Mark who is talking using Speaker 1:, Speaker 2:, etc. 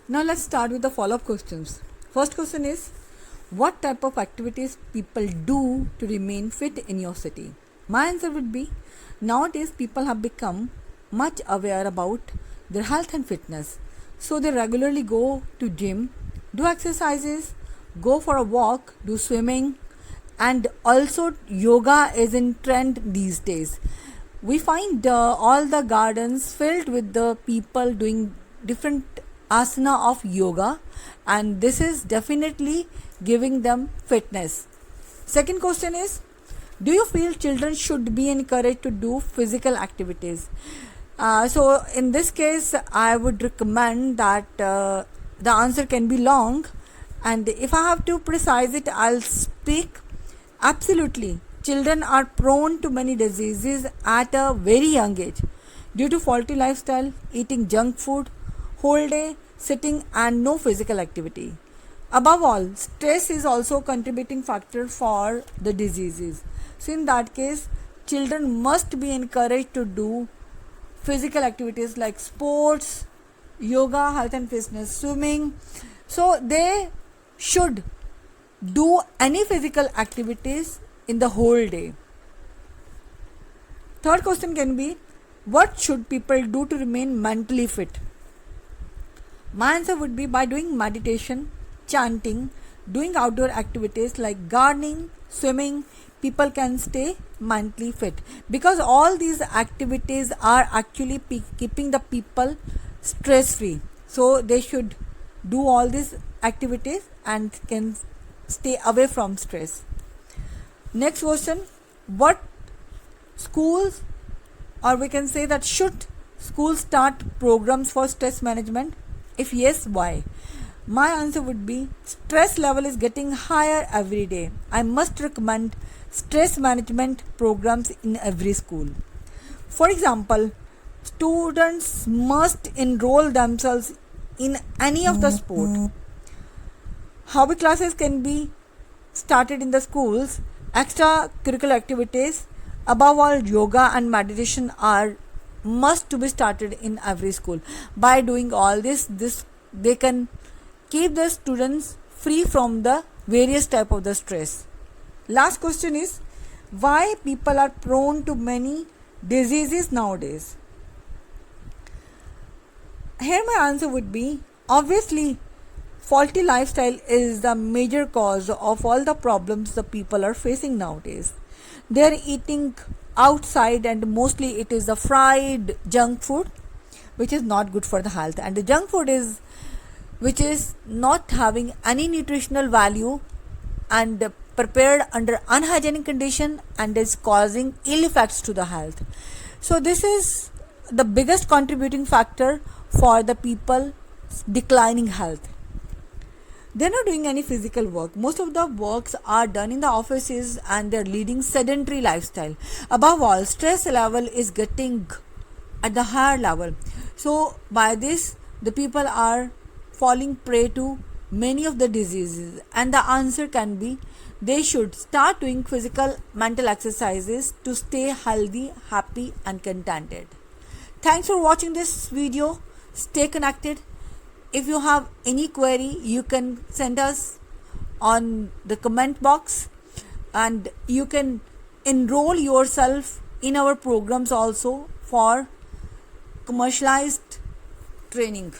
Speaker 1: Now let's start with the follow-up questions. First question is, what type of activities people do to remain fit in your city? My answer would be, nowadays people have become much aware about their health and fitness. So they regularly go to gym, do exercises, go for a walk, do swimming, and also yoga is in trend these days. We find all the gardens filled with the people doing different asana of yoga, and this is definitely giving them fitness. Second question is, do you feel children should be encouraged to do physical activities? So in this case I would recommend that the answer can be long, and if I have to precise it, I'll speak. Absolutely, children are prone to many diseases at a very young age due to faulty lifestyle, eating junk food, whole day sitting, and no physical activity. Above all, stress is also a contributing factor for the diseases. So in that case, children must be encouraged to do physical activities like sports, yoga, health and fitness, swimming. So they should do any physical activities in the whole day. Third question can be, what should people do to remain mentally fit? My answer would be by doing meditation, chanting, doing outdoor activities like gardening, swimming. People can stay mentally fit because all these activities are actually keeping the people stress free. So they should do all these activities and can stay away from stress. Next question, what schools, or we can say that should schools start programs for stress management? If yes, why? My answer would be, stress level is getting higher every day. I must recommend stress management programs in every school. For example, students must enroll themselves in any of the sport. Hobby classes can be started in the schools. Extracurricular activities, above all yoga and meditation, are must to be started in every school. By doing all this they can keep the students free from the various type of the stress. Last question is, why people are prone to many diseases nowadays? Here my answer would be, obviously faulty lifestyle is the major cause of all the problems the people are facing nowadays. They are eating outside and mostly it is the fried junk food which is not good for the health, and the junk food is which is not having any nutritional value and prepared under unhygienic condition and is causing ill effects to the health. So this is the biggest contributing factor for the people declining health. They're not doing any physical work. Most of the works are done in the offices and they're leading sedentary lifestyle. Above all, stress level is getting at the higher level. So by this, the people are falling prey to many of the diseases, and the answer can be, they should start doing physical mental exercises to stay healthy, happy and contented. Thanks for watching this video. Stay connected. If you have any query, you can send us on the comment box, and you can enroll yourself in our programs also for commercialized training.